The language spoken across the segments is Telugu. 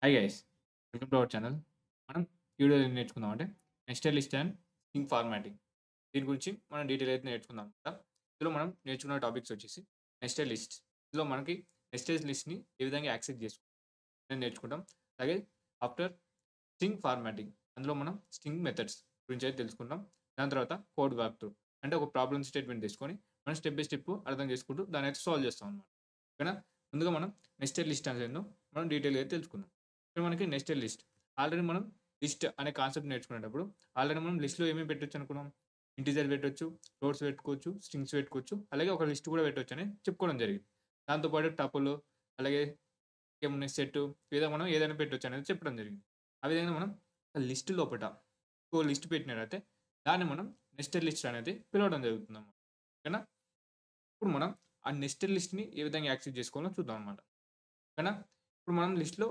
Hi guys, welcome to our channel. మనం ఈ వీడియోలో ఏం నేర్చుకుందాం అంటే nested list and string formatting. దీని గురించి మనం డీటెయిల్ అయితే నేర్చుకుందాం కదా. ఇందులో మనం నేర్చుకున్న టాపిక్స్ వచ్చేసి నెస్టెడ్ లిస్ట్. ఇందులో మనకి నెస్టెడ్ లిస్ట్ని ఏ విధంగా యాక్సెస్ చేసుకోవాలి నేర్చుకుంటాం. అలాగే ఆఫ్టర్ స్ట్రింగ్ ఫార్మాటింగ్, అందులో మనం స్ట్రింగ్ మెథడ్స్ గురించి అయితే తెలుసుకుంటాం. దాని తర్వాత కోడ్ వాక్ త్రూ, అంటే ఒక ప్రాబ్లమ్ స్టేట్మెంట్ తీసుకొని మనం స్టెప్ బై స్టెప్ అర్థం చేసుకుంటూ దాన్ని అయితే సాల్వ్ చేస్తాం అనమాట. ఓకేనా. ముందుగా మనం నెస్టెడ్ లిస్ట్ అనేది ఏందో మనం డీటెయిల్గా అయితే తెలుసుకుందాం. ఇక్కడ మనకి నెస్టెడ్ లిస్ట్. ఆల్రెడీ మనం లిస్ట్ అనే కాన్సెప్ట్ నేర్చుకునేటప్పుడు ఆల్రెడీ మనం లిస్ట్‌లో ఏమేమి పెట్టొచ్చు అనుకున్నాం? ఇంటిజర్ పెట్టొచ్చు, ఫ్లోట్స్ పెట్టుకోవచ్చు, స్ట్రింగ్స్ పెట్టుకోవచ్చు, అలాగే ఒక లిస్ట్ కూడా పెట్టొచ్చని చెప్పుకోవడం జరిగింది. దాంతో పాటు టపుల్, అలాగే ఏమున్నాయి సెట్, లేదా మనం ఏదైనా పెట్టొచ్చు అనేది చెప్పడం జరిగింది. ఆ విధంగా మనం లిస్ట్ లోపట ఇంకో లిస్ట్ పెట్టినట్టయితే దాన్ని మనం నెస్టెడ్ లిస్ట్ అనేది పిలవడం జరుగుతుందన్నమాట. ఓకేనా. ఇప్పుడు మనం ఆ నెస్టెడ్ లిస్ట్‌ని ఏ విధంగా యాక్సెస్ చేసుకోవాలో చూద్దాం అన్నమాట. ఓకేనా. ఇప్పుడు మనం లిస్ట్‌లో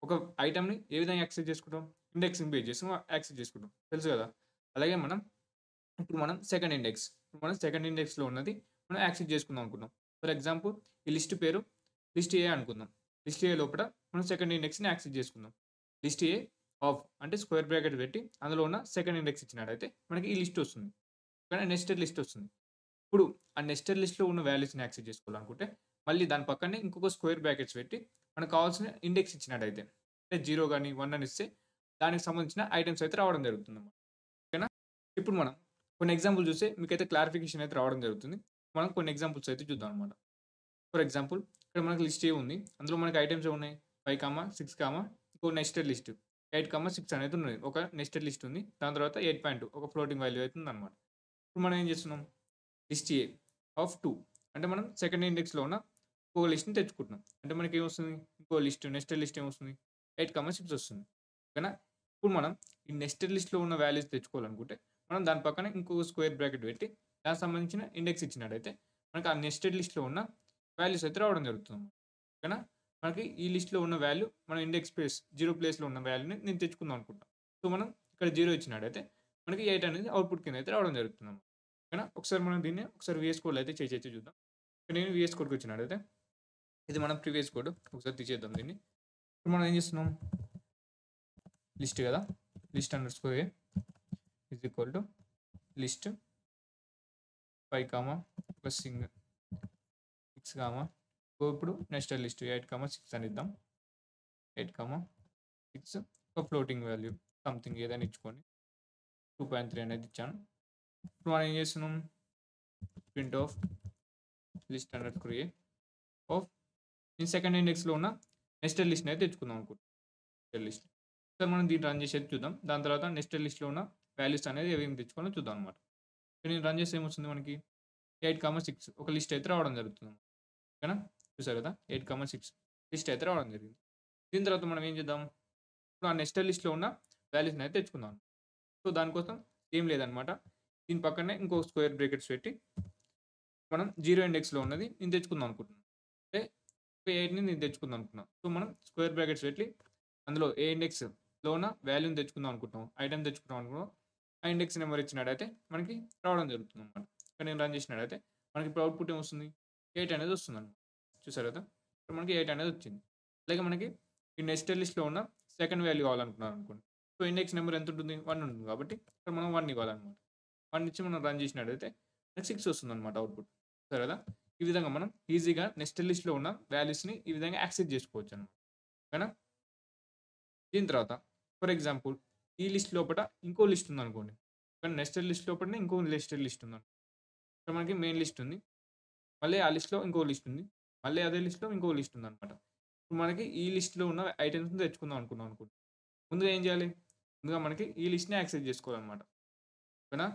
ఒక ఐటెమ్‌ని ఏ విధంగా యాక్సెస్ చేసుకుంటాం? ఇండెక్సింగ్ బేస్ చేసి యాక్సెస్ చేసుకుంటాం. తెలుసు కదా! అలాగే ఇప్పుడు మనం సెకండ్ ఇండెక్స్. ఇప్పుడు మనం సెకండ్ ఇండెక్స్‌లో ఉన్నది మనం యాక్సెస్ చేసుకుందాం అనుకున్నాం. ఫర్ ఎగ్జాంపుల్ ఈ లిస్ట్ పేరు లిస్ట్ ఏ అనుకుందాం. లిస్ట్ ఏ లోపల మనం సెకండ్ ఇండెక్స్‌ని యాక్సెస్ చేసుకుందాం. లిస్ట్ ఏ ఆఫ్ అంటే స్క్వేర్ బ్రాకెట్ పెట్టి అందులో ఉన్న సెకండ్ ఇండెక్స్ ఇచ్చినట్టయితే మనకి ఈ లిస్ట్ వస్తుంది. కానీ నెస్టెడ్ లిస్ట్ వస్తుంది. ఇప్పుడు ఆ నెస్టెడ్ లిస్ట్‌లో ఉన్న వాల్యూస్‌ని యాక్సెస్ చేసుకోవాలనుకుంటే, మళ్ళీ దాని పక్కనే ఇంకొక స్క్వేర్ బ్రాకెట్స్ పెట్టి, మనకు కావాల్సిన ఇండెక్స్ ఇచ్చినట్టయితే, అంటే 0 గాని, 1 అని ఇస్తే, దానికి సంబంధించిన ఐటెమ్స్ అయితే రావడం జరుగుతుందన్నమాట. ఓకేనా? ఇప్పుడు మనం కొన్ని ఎగ్జాంపుల్ చూస్తే మీకైతే క్లారిఫికేషన్ అయితే రావడం జరుగుతుంది. మనం కొన్ని ఎగ్జాంపుల్స్ అయితే చూద్దాం అన్నమాట. ఫర్ ఎగ్జాంపుల్ ఇక్కడ మనకు లిస్ట్ ఏ ఉంది. అందులో మనకు ఐటెమ్స్ ఏమున్నాయి? 5, 6, ఇంకో నెస్టెడ్ లిస్ట్ 8, 6 అనేది ఉన్నది. ఒక నెస్టెడ్ లిస్ట్ ఉంది. దాని తర్వాత 8.2 ఒక ఫ్లోటింగ్ వాల్యూ అయితే ఉందన్నమాట. ఇప్పుడు మనం ఏం చేస్తున్నాం? లిస్ట్ ఏ ఆఫ్ 2 అంటే మనం సెకండ్ ఇండెక్స్‌లో ఉన్న ఇంకో లిస్ట్‌ని తెచ్చుకుంటున్నాం. అంటే మనకేమొస్తుంది? ఇంకో లిస్ట్ నెస్టెడ్ లిస్ట్ ఏమొస్తుంది? 8, 6 వస్తుంది. ఓకేనా? ఇప్పుడు మనం ఈ నెస్టెడ్ లిస్ట్‌లో ఉన్న వాల్యూస్ తెచ్చుకోవాలనుకుంటే, మనం దాని పక్కన ఇంకో స్క్వేర్ బ్రాకెట్ పెట్టి, దానికి సంబంధించిన ఇండెక్స్ ఇచ్చినట్టయితే, మనకు ఆ నెస్టెడ్ లిస్ట్‌లో ఉన్న వాల్యూస్ అయితే రావడం జరుగుతుంది. ఓకేనా? మనకి ఈ లిస్ట్‌లో ఉన్న వాల్యూ మన ఇండెక్స్ ప్లేస్ 0 ప్లేస్‌లో ఉన్న వాల్యూని నేను తెచ్చుకుందాం అనుకుంటా. సో, మనం ఇక్కడ 0 ఇచ్చినట్టయితే, మనకి 8 అనేది అవుట్‌పుట్ కింద అయితే రావడం జరుగుతుందన్నమాట. ఓకేనా. ఒకసారి మనం దీన్ని ఒకసారి వీఎస్ కోడ్‌లో అయితే చేసి చూద్దాం. నేను వీఎస్ కోడ్‌కి వచ్చినట్టయితే ఇది మనం ప్రీవియస్ కోడ్. ఒకసారి తీసేద్దాం దీన్ని. ఇప్పుడు మనం ఏం చేస్తున్నాం? లిస్ట్ కదా! List underscore A is equal to list 5, ఒక సింగ్ 6, ఇప్పుడు నెక్స్ట్ లిస్ట్ 8, 6 అని ఇద్దాం. 8, 6 ఒక ఫ్లోటింగ్ వాల్యూ సంథింగ్ ఏదైనా ఇచ్చుకొని 2.3 అనేది ఇచ్చాను. ఇప్పుడు మనం ఏం చేస్తున్నాం? Print of list underscore A of ఈ సెకండ్ ఇండెక్స్‌లో ఉన్న నెస్టెడ్ లిస్ట్‌ని అయితే తెచ్చుకుందాం అనుకుంటున్నాం. Nested list. ఒకసారి మనం దీన్ని రన్ చేసేది చూద్దాం. దాని తర్వాత నెస్టెడ్ లిస్ట్‌లో ఉన్న వాల్యూస్ అనేది ఏమేమి తెచ్చుకోవాలో చూద్దాం అనమాట. నేను రన్ చేస్తే ఏమొస్తుంది మనకి 8, 6 ఒక లిస్ట్ అయితే రావడం జరుగుతుంది. ఓకేనా. చూసారు కదా! 8, 6 లిస్ట్ అయితే రావడం జరిగింది. దీని తర్వాత మనం ఏం చేద్దాం? ఇప్పుడు ఆ నెస్టెడ్ లిస్ట్‌లో ఉన్న వాల్యూస్‌ని అయితే తెచ్చుకుందాం. సో, దానికోసం ఏం లేదనమాట. దీని పక్కనే ఇంకో స్క్వేర్ బ్రాకెట్స్ పెట్టి మనం 0 ఇండెక్స్‌లో ఉన్నది నేను తెచ్చుకుందాం అనుకుంటున్నాను. అంటే 8ని నేను తెచ్చుకుందాం అనుకున్నా. సో, మనం స్క్వేర్ బ్రాకెట్స్ పెట్టి అందులో ఏ ఇండెక్స్‌లో ఉన్న వాల్యూని తెచ్చుకుందాం అనుకుంటున్నాం. ఐటెమ్ తెచ్చుకుందాం అనుకున్నాం. ఆ ఇండెక్స్ నెంబర్ ఇచ్చినట్టయితే మనకి రావడం జరుగుతుందన్నమాట. ఇక్కడ నేను రన్ చేసినట్టయితే మనకి ఇప్పుడు అవుట్‌పుట్ ఏమొస్తుంది? 8 అనేది వస్తుందన్నమాట. చూసారు కదా! ఇప్పుడు మనకి 8 అనేది వచ్చింది. అలాగే మనకి ఈ నెస్టెడ్ లిస్ట్‌లో ఉన్న సెకండ్ వాల్యూ కావాలనుకున్నారనుకోండి. సో, ఇండెక్స్ నెంబర్ ఎంతుంటుంది? 1 ఉంటుంది కాబట్టి ఇక్కడ మనం 1 ఇవ్వాలన్నమాట. 1 ఇచ్చి మనం రన్ చేసినట్టయితే మనకి 6 వస్తుందన్నమాట అవుట్‌పుట్. చూసారు కదా! ఈ విధంగా మనం ఈజీగా నెస్టెడ్ లిస్ట్‌లో ఉన్న వాల్యూస్‌ని ఈ విధంగా యాక్సెస్ చేసుకోవచ్చనమాట. ఓకేనా? దీని తర్వాత ఫర్ ఎగ్జాంపుల్ ఈ లిస్ట్ లోపట ఇంకో లిస్ట్ ఉందనుకోండి. కానీ నెస్టెడ్ లిస్ట్ లోపటనే ఇంకో నెస్టెడ్ లిస్ట్ ఉందనుకోండి. ఇక్కడ మనకి మెయిన్ లిస్ట్ ఉంది. మళ్ళీ ఆ లిస్ట్‌లో ఇంకో లిస్ట్ ఉంది. మళ్ళీ అదే లిస్ట్‌లో ఇంకో లిస్ట్ ఉందనమాట. ఇప్పుడు మనకి ఈ లిస్ట్‌లో ఉన్న ఐటెమ్స్‌ని తెచ్చుకుందాం అనుకున్నాం అనుకోండి. ముందుగా ఏం చేయాలి? ముందుగా మనకి ఈ లిస్ట్‌ని యాక్సెస్ చేసుకోవాలనమాట. ఓకేనా?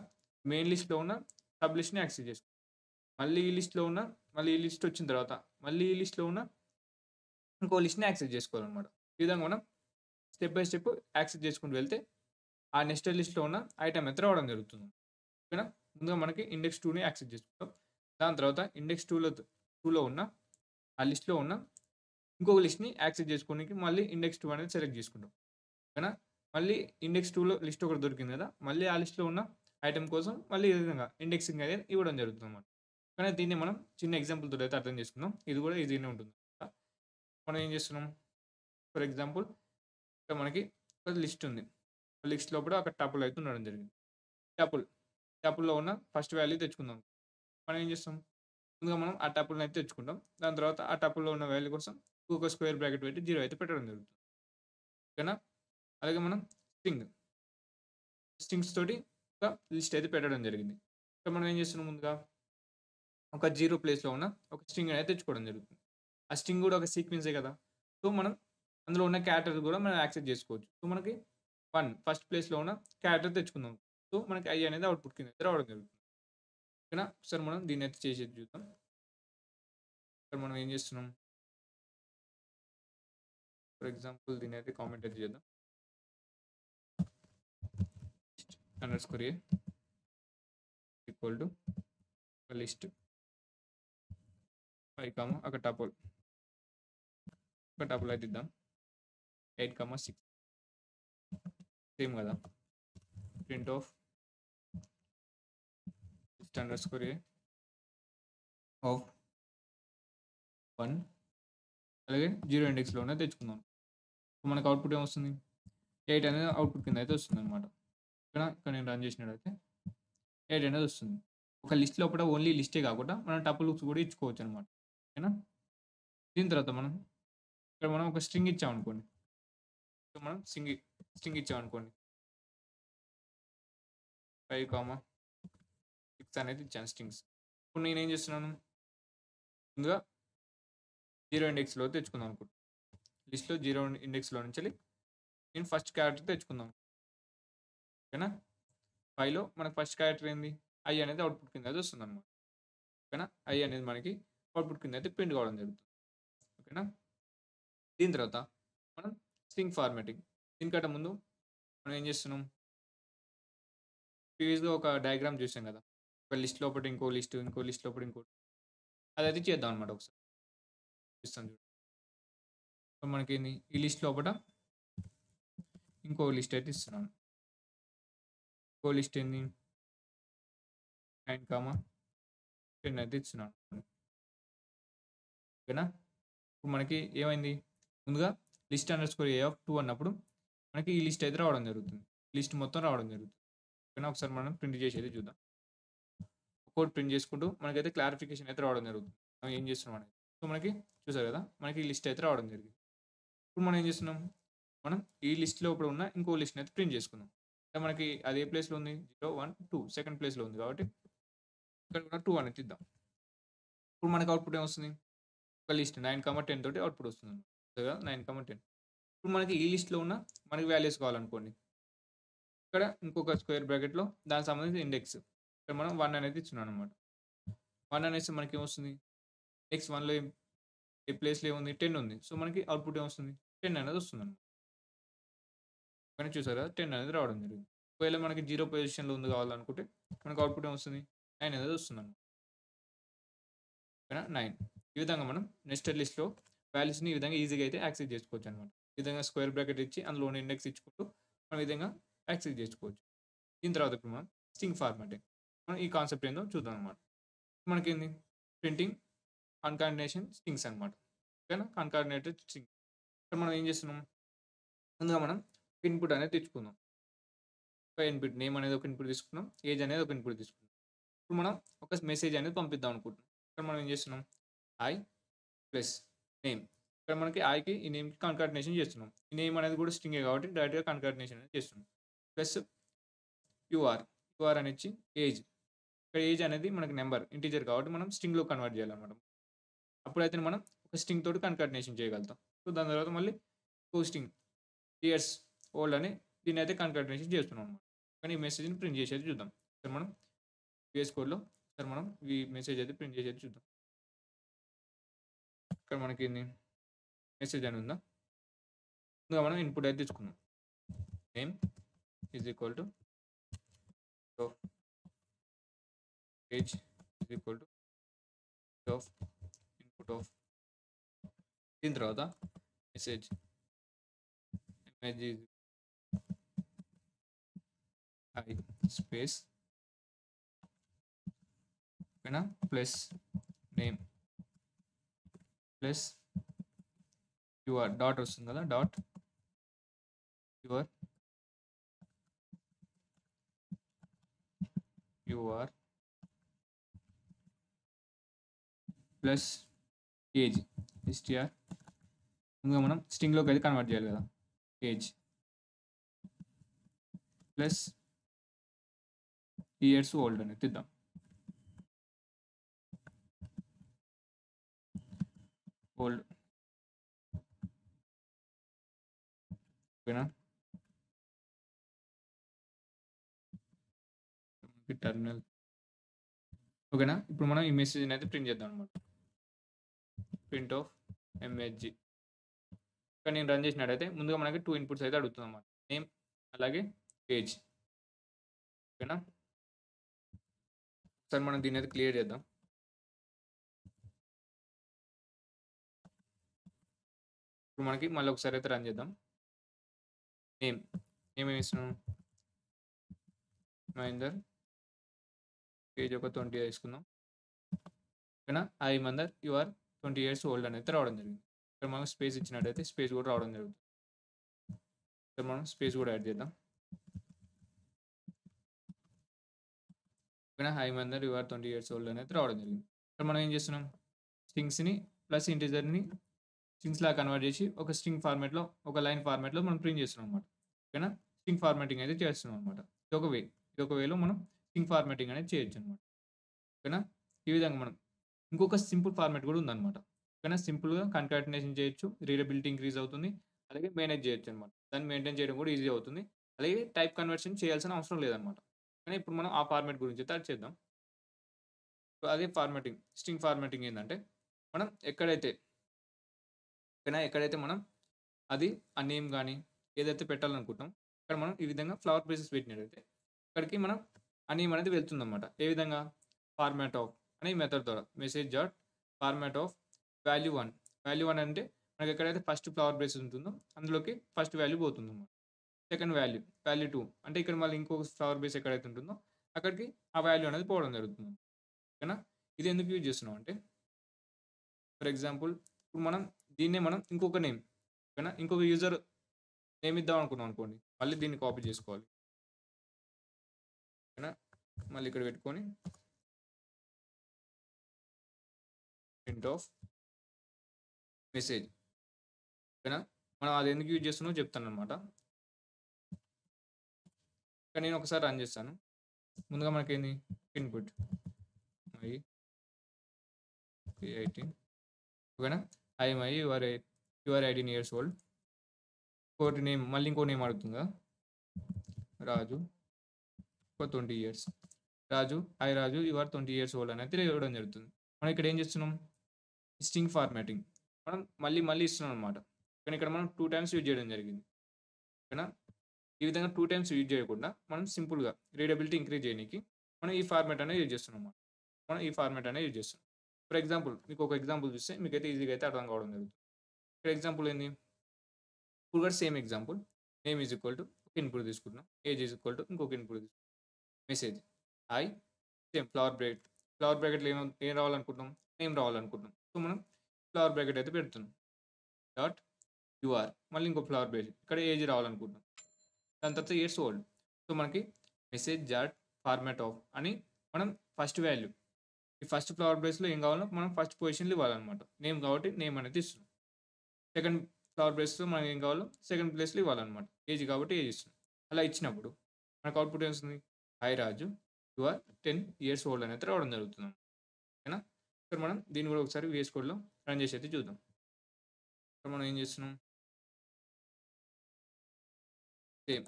మెయిన్ లిస్ట్‌లో ఉన్న సబ్ లిస్ట్‌ని యాక్సెస్ చేసుకోవాలి. మళ్ళీ ఈ లిస్ట్‌లో ఉన్న మళ్ళీ ఈ లిస్ట్ వచ్చిన తర్వాత మళ్ళీ ఈ లిస్ట్‌లో ఉన్న ఇంకో లిస్ట్‌ని యాక్సెస్ చేసుకోవాలనమాట. ఈ విధంగా మనం స్టెప్ బై స్టెప్ యాక్సెస్ చేసుకుంటూ వెళ్తే ఆ నెస్టెడ్ లిస్ట్‌లో ఉన్న ఐటెమ్ అయితే రావడం జరుగుతుంది. ఓకేనా? ముందుగా మనకి ఇండెక్స్ 2ని యాక్సెస్ చేసుకుంటాం. దాని తర్వాత ఇండెక్స్ 2లో ఉన్న ఆ లిస్ట్‌లో ఉన్న ఇంకొక లిస్ట్‌ని యాక్సెస్ చేసుకోనికి మళ్ళీ ఇండెక్స్ 2 అనేది సెలెక్ట్ చేసుకుంటాం. ఓకేనా? మళ్ళీ ఇండెక్స్ 2లో లిస్ట్ ఒకటి దొరికింది కదా! మళ్ళీ ఆ లిస్ట్‌లో ఉన్న ఐటెమ్ కోసం మళ్ళీ ఈ విధంగా ఇండెక్సింగ్ అనేది ఇవ్వడం జరుగుతుందన్నమాట. కానీ దీన్ని మనం చిన్న ఎగ్జాంపుల్ తోటి అర్థం చేసుకుందాం. ఇది కూడా ఈజీగానే ఉంటుంది. మనం ఏం చేస్తున్నాం? ఫర్ ఎగ్జాంపుల్ ఇక్కడ మనకి ఒక లిస్ట్ ఉంది. లిస్ట్ లోపల ఒక టపుల్ అయితే ఉండడం జరిగింది. టపుల్, టపుల్‌లో ఉన్న ఫస్ట్ వాల్యూ తెచ్చుకుందాం. మనం ఏం చేస్తాం? ముందుగా మనం ఆ టపుల్‌ని అయితే తెచ్చుకుంటాం. దాని తర్వాత ఆ టపుల్‌లో ఉన్న వాల్యూ కోసం ఒక స్క్వేర్ బ్రాకెట్ పెట్టి 0 అయితే పెట్టడం జరుగుతుంది. ఓకేనా? అలాగే మనం స్ట్రింగ్స్ తోటి ఒక లిస్ట్ అయితే పెట్టడం జరిగింది. ఇక్కడ మనం ఏం చేస్తున్నాం ముందుగా ఒక 0 ప్లేస్‌లో ఉన్న ఒక స్ట్రింగ్ అనేది తెచ్చుకోవడం జరుగుతుంది. ఆ స్ట్రింగ్ కూడా ఒక సీక్వెన్సే కదా! సో, మనం అందులో ఉన్న క్యారెక్టర్ కూడా మనం యాక్సెస్ చేసుకోవచ్చు. సో, మనకి 1 ఫస్ట్ ప్లేస్‌లో ఉన్న క్యారెక్టర్ తెచ్చుకుందాం. సో, మనకి i అనేది అవుట్‌పుట్ కింద అయితే రావడం జరుగుతుంది. ఓకేనా? ఒకసారి మనం దీన్నయితే చేసేది చూద్దాం. ఇక్కడ మనం ఏం చేస్తున్నాం? ఫర్ ఎగ్జాంపుల్ దీన్నయితే కామెంట్ అయితే చేద్దాం. అండర్‌స్కోర్ a ఈక్వల్ టు ఒక లిస్ట్ 5, ఒక టపుల్ అయితే ఇద్దాం. 8, 6 సేమ్ కదా! Print of list underscore a of 1 అలాగే 0 ఇండెక్స్‌లోనే తెచ్చుకుందాం. సో, మనకు అవుట్‌పుట్ ఏమొస్తుంది? 8 అనేది అవుట్‌పుట్ కింద అయితే వస్తుందన్నమాట. ఇక్కడ నేను రన్ చేసినట్టయితే 8 అనేది వస్తుంది. ఒక లిస్ట్ లోపల ఓన్లీ లిస్టే కాకుండా మనం టపుల్స్ కూడా ఇచ్చుకోవచ్చనమాట. ఓకేనా? దీని తర్వాత ఇక్కడ మనం ఒక స్ట్రింగ్ ఇచ్చామనుకోండి. సో, మనం స్ట్రింగ్ ఇచ్చామనుకోండి. 5, 6 అనేది ఇచ్చాను స్ట్రింగ్స్. ఇప్పుడు నేనేం చేస్తున్నాను? ముందుగా 0 ఇండెక్స్‌లో తెచ్చుకుందాం అనుకుంటున్నాను. లిస్ట్‌లో 0 ఇండెక్స్‌లో నుంచి నేను ఫస్ట్ క్యారెక్టర్ తెచ్చుకుందాం. ఓకేనా? 5లో మనకు ఫస్ట్ క్యారెక్టర్ ఏంది? i అనేది అవుట్‌పుట్ కింద అయితే వస్తుందన్నమాట. ఓకేనా? i అనేది మనకి అవుట్‌పుట్ కింద అయితే ప్రింట్ కావడం జరుగుతుంది. ఓకేనా? దీని తర్వాత మనం స్ట్రింగ్ ఫార్మాటింగ్. దీనికంటే ముందు మనం ఏం చేస్తున్నాం? ప్రీవియస్‌గా ఒక డయాగ్రామ్ చూసాం కదా! ఒక లిస్ట్ లోపట ఇంకో లిస్ట్, ఇంకో లిస్ట్ లోపట ఇంకోటి. అదైతే చేద్దాం అన్నమాట ఒకసారి. చూపిస్తాను చూడండి. సో, మనకేంది ఈ లిస్ట్ లోపట ఇంకో లిస్ట్ అయితే ఇస్తున్నాను. ఇంకో లిస్ట్ ఏంది? 9, 10 అయితే ఇస్తున్నాను. ఓకేనా? ఇప్పుడు మనకి ఏమైంది? ముందుగా లిస్ట్ అండర్‌స్కోర్ a ఆఫ్ 2 అన్నప్పుడు మనకి ఈ లిస్ట్ అయితే రావడం జరుగుతుంది. లిస్ట్ మొత్తం రావడం జరుగుతుంది. ఓకేనా? ఒకసారి మనం ప్రింట్ చేసేది చూద్దాం. కోడ్ ప్రింట్ చేసుకుంటూ మనకైతే క్లారిఫికేషన్ అయితే రావడం జరుగుతుంది. మనం ఏం చేస్తున్నాం అనేది. సో, మనకి చూసారు కదా! మనకి ఈ లిస్ట్ అయితే రావడం జరిగింది. ఇప్పుడు మనం ఏం చేస్తున్నాం? మనం ఈ లిస్ట్‌లో ఇప్పుడు ఉన్న ఇంకో లిస్ట్‌ని అయితే ప్రింట్ చేసుకుందాం. అంటే మనకి అది ఏ ప్లేస్‌లో ఉంది? 0, 1, 2 సెకండ్ ప్లేస్‌లో ఉంది కాబట్టి ఇక్కడ కూడా 2 అనేది ఇద్దాం. ఇప్పుడు మనకి అవుట్‌పుట్ ఏమొస్తుంది? ఒక లిస్ట్ 9, 10 తోటి అవుట్‌పుట్ వస్తుంది. కదా! 9, 10 ఇప్పుడు మనకి ఈ లిస్ట్‌లో ఉన్న మనకి వాల్యూస్ కావాలనుకోండి. ఇక్కడ ఇంకొక స్క్వేర్ బ్రాకెట్‌లో దానికి సంబంధించిన ఇండెక్స్. ఇక్కడ మనం 1 అనేది ఇచ్చున్నాం అన్నమాట. 1 అనేసి మనకేమొస్తుంది? ఇండెక్స్ 1లో ఏ ప్లేస్‌లో ఏముంది? 10 ఉంది. సో, మనకి అవుట్‌పుట్ ఏమొస్తుంది? 10 అనేది వస్తుందన్నమాట. కానీ చూసారా 10 అనేది రావడం జరిగింది. ఒకవేళ మనకి 0 పొజిషన్‌లో ఉంది కావాలనుకుంటే మనకు అవుట్‌పుట్ ఏమొస్తుంది? 9 అనేది వస్తుందన్నమాట. ఓకేనా? 9 ఈ విధంగా మనం నెస్టెడ్ లిస్ట్‌లో వాల్యూస్‌ని ఈ విధంగా ఈజీగా అయితే యాక్సెస్ చేసుకోవచ్చన్నమాట. ఈ విధంగా స్క్వేర్ బ్రాకెట్ ఇచ్చి అందులోని ఇండెక్స్ ఇచ్చుకుంటూ మనం ఈ విధంగా యాక్సెస్ చేసుకోవచ్చు. దీని తర్వాత ఇప్పుడు మనం స్ట్రింగ్ ఫార్మాటింగ్. మనం ఈ కాన్సెప్ట్ ఏందో చూద్దాం అన్నమాట. మనకేంది? ప్రింటింగ్ కాన్కాటినేషన్ స్ట్రింగ్స్ అన్నమాట. ఓకేనా? కాన్కాటినేటెడ్ స్ట్రింగ్. ఇక్కడ మనం ఏం చేస్తున్నాం? ముందుగా మనం ఇన్‌పుట్ అనేది తెచ్చుకుందాం. ఒక ఇన్‌పుట్ నేమ్ అనేది ఒక ఇన్‌పుట్ తీసుకున్నాం. ఏజ్ అనేది ఒక ఇన్‌పుట్ తీసుకున్నాం. ఇప్పుడు మనం ఒక మెసేజ్ అనేది పంపిద్దాం అనుకుంటున్నాం. ఇక్కడ మనం ఏం చేస్తున్నాం? Hi plus name. ఇక్కడ మనకి ఐకి ఈ నేమ్‌కి కాన్కాటినేషన్ చేస్తున్నాం. ఈ నేమ్ అనేది కూడా స్ట్రింగే కాబట్టి డైరెక్ట్‌గా కాన్కాటినేషన్ అనేది చేస్తున్నాం. ప్లస్ యూఆర్ అని ఇచ్చి ఏజ్. ఇక్కడ ఏజ్ అనేది మనకి నంబర్ ఇంటిజర్ కాబట్టి మనం స్ట్రింగ్‌లో కన్వర్ట్ చేయాలన్నమాట. అప్పుడైతే మనం ఒక స్ట్రింగ్ తోటి కాన్కాటినేషన్ చేయగలుగుతాం. సో, దాని తర్వాత మళ్ళీ ఇంకో స్ట్రింగ్ ఇయర్స్ ఓల్డ్ అని దీన్నయితే కాన్కాటినేషన్ చేస్తున్నాం అన్నమాట. కానీ ఈ మెసేజ్‌ని ప్రింట్ చేసేది చూద్దాం. ఇక్కడ మనం వీఎస్ కోడ్‌లో ఒకసారి మనం ఈ మెసేజ్ అయితే ప్రింట్ చేసేది చూద్దాం. ఇక్కడ మనకేంది మెసేజ్ అని ఉందా? ముందుగా మనం ఇన్‌పుట్ అయితే తీసుకున్నాం. Name is equal to of age is equal to of input of దీని తర్వాత మెసేజ్ ఇమేజ్ ఐ స్పేస్ ఓకేనా? Plus name plus UR dot వస్తుంది కదా! Dot your your plus age STR ఇంకా మనం స్ట్రింగ్లోకి అయితే కన్వర్ట్ చేయాలి కదా ఏజ్ ప్లస్ ఇయర్స్ ఓల్డ్ అనేది తిద్దాం ఓల్డ్ ఓకేనా టర్మినల్ ఓకేనా ఇప్పుడు మనం ఈ మెసేజ్ని అయితే ప్రింట్ చేద్దాం అనమాట ప్రింట్ ఆఫ్ ఎంహెచ్జి ఇక్కడ నేను రన్ చేసినట్టయితే ముందుగా మనకి 2 ఇన్పుట్స్ అయితే అడుగుతుంది అనమాట నేమ్ అలాగే ఏజ్ ఓకేనా సరే మనం దీన్ని అయితే క్లియర్ చేద్దాం ఇప్పుడు మనకి మళ్ళీ ఒకసారి అయితే రన్ చేద్దాం నేమ్ ఏమేమి ఇస్తున్నాం మహేందర్ ఏజ్ ఒక 20 తీసుకుందాం ఓకేనా hi Mahender you are 20 years old అనేది రావడం జరిగింది ఇక్కడ మనం స్పేస్ ఇచ్చినట్టయితే స్పేస్ కూడా రావడం జరుగుతుంది ఇక్కడ మనం స్పేస్ కూడా యాడ్ చేద్దాం ఓకేనా hi Mahender you are 20 years old అనేది రావడం జరిగింది ఇక్కడ మనం ఏం చేస్తున్నాం స్ట్రింగ్స్ని ప్లస్ ఇంటిజర్ని స్ట్రింగ్స్ లాగా కన్వర్ట్ చేసి ఒక స్ట్రింగ్ ఫార్మాట్లో ఒక లైన్ ఫార్మాట్లో మనం ప్రింట్ చేస్తున్నాం అనమాట ఓకేనా స్ట్రింగ్ ఫార్మాటింగ్ అయితే చేస్తున్నాం అనమాట ఇది ఒక వేలో మనం స్ట్రింగ్ ఫార్మాటింగ్ అనేది చేయొచ్చు అనమాట ఓకేనా ఈ విధంగా మనం ఇంకొక సింపుల్ ఫార్మాట్ కూడా ఉందన్నమాట ఓకేనా సింపుల్గా కన్కాటినేషన్ చేయొచ్చు రీడబిలిటీ ఇంక్రీజ్ అవుతుంది అలాగే మేనేజ్ చేయొచ్చు అనమాట దాన్ని మెయింటైన్ చేయడం కూడా ఈజీ అవుతుంది అలాగే టైప్ కన్వర్షన్ చేయాల్సిన అవసరం లేదనమాట కానీ ఇప్పుడు మనం ఆ ఫార్మాట్ గురించి అయితే చేద్దాం సో అదే ఫార్మాటింగ్ స్ట్రింగ్ ఫార్మాటింగ్ ఏంటంటే మనం ఎక్కడైతే మనం అది ఆ నేమ్ కానీ ఏదైతే పెట్టాలనుకుంటాం ఇక్కడ మనం ఈ విధంగా ఫ్లవర్ బేసెస్ పెట్టినట్టయితే ఇక్కడికి మనం ఆ నేమ్ అనేది వెళ్తుందన్నమాట ఏ విధంగా ఫార్మాట్ ఆఫ్ అనే మెథడ్ ద్వారా message dot format of value one అంటే మనకి ఎక్కడైతే ఫస్ట్ ఫ్లవర్ బేస్ ఉంటుందో అందులోకి ఫస్ట్ వాల్యూ పోతుంది అన్నమాట సెకండ్ వాల్యూ 2 అంటే ఇక్కడ మళ్ళీ ఇంకొక ఫ్లవర్ బేస్ ఎక్కడైతే ఉంటుందో అక్కడికి ఆ వాల్యూ అనేది పోవడం జరుగుతుంది ఓకేనా ఇది ఎందుకు యూజ్ చేస్తున్నాం అంటే ఫర్ ఎగ్జాంపుల్ ఇప్పుడు మనం దీన్నే మనం ఇంకొక నేమ్ ఓకేనా ఇంకొక యూజర్ నేమ్ ఇద్దాం అనుకున్నాం అనుకోండి మళ్ళీ దీన్ని కాపీ చేసుకోవాలి ఓకేనా మళ్ళీ ఇక్కడ పెట్టుకొని ప్రింట్ ఆఫ్ మెసేజ్ ఓకేనా మనం అది ఎందుకు యూజ్ చేస్తున్నామో చెప్తాను అనమాట కానీ నేను ఒకసారి రన్ చేస్తాను ముందుగా మనకేంది ఇన్పుట్ మై 18 ఓకేనా మై యువర్ 18 years ఓల్డ్ ఇంకోటి నేమ్ మళ్ళీ ఇంకో నేమ్ అడుగుతుందా రాజు ఒక 20 years Raju Raju your 20 years old అనేది ఇవ్వడం జరుగుతుంది మనం ఇక్కడ ఏం చేస్తున్నాం స్ట్రింగ్ ఫార్మాటింగ్ మనం మళ్ళీ ఇస్తున్నాం అనమాట కానీ ఇక్కడ మనం 2 times యూజ్ చేయడం జరిగింది ఓకేనా ఈ విధంగా 2 times యూజ్ చేయకుండా మనం సింపుల్గా రీడబిలిటీ ఇంక్రీజ్ చేయడానికి మనం ఈ ఫార్మాట్ అనేది యూజ్ చేస్తున్నాం యూజ్ చేస్తున్నాం ఫర్ ఎగ్జాంపుల్ మీకు ఒక ఎగ్జాంపుల్ చూస్తే మీకైతే ఈజీగా అయితే అర్థం కావడం జరుగుతుంది ఇక్కడ ఎగ్జాంపుల్ ఏంది ఇప్పుడు కూడా same example name is equal to ఒక ఇన్పుట్ తీసుకుంటున్నాం ఏజ్ ఈజ్ ఈక్వల్ టు ఇంకొక ఇన్పుట్ తీసుకుంటాం మెసేజ్ సేమ్ ఫ్లవర్ బ్రాకెట్లో ఏం రావాలనుకుంటున్నాం నేమ్ రావాలనుకుంటున్నాం సో మనం ఫ్లవర్ బ్రాకెట్ అయితే పెడుతున్నాం డాట్ యూఆర్ మళ్ళీ ఇంకో ఫ్లవర్ బ్రాకెట్ ఇక్కడ ఏజ్ రావాలనుకుంటున్నాం దాని తర్వాత ఇయర్స్ ఓల్డ్ సో మనకి మెసేజ్ డాట్ ఫార్మాట్ ఆఫ్ అని మనం ఫస్ట్ వాల్యూ ఈ ఫస్ట్ ఫ్లవర్ బ్రేస్లో ఏం కావాలో మనం ఫస్ట్ పొజిషన్లో ఇవ్వాలన్నమాట నేమ్ కాబట్టి నేమ్ అనేది ఇస్తున్నాం సెకండ్ ఫ్లవర్ బ్రేస్లో మనం ఏం కావాలో సెకండ్ ప్లేస్లో ఇవ్వాలన్నమాట ఏజ్ కాబట్టి ఏజ్ ఇస్తున్నాం అలా ఇచ్చినప్పుడు మనకు అవుట్పుట్ ఏమొస్తుంది రాజు యు ఆర్ 10 years ఓల్డ్ అనేది రావడం జరుగుతుంది ఓకేనా ఇక్కడ మనం దీన్ని కూడా ఒకసారి VS కోడ్లో రన్ చేసి అయితే చూద్దాం ఇక్కడ మనం ఏం చేస్తున్నాం సేమ్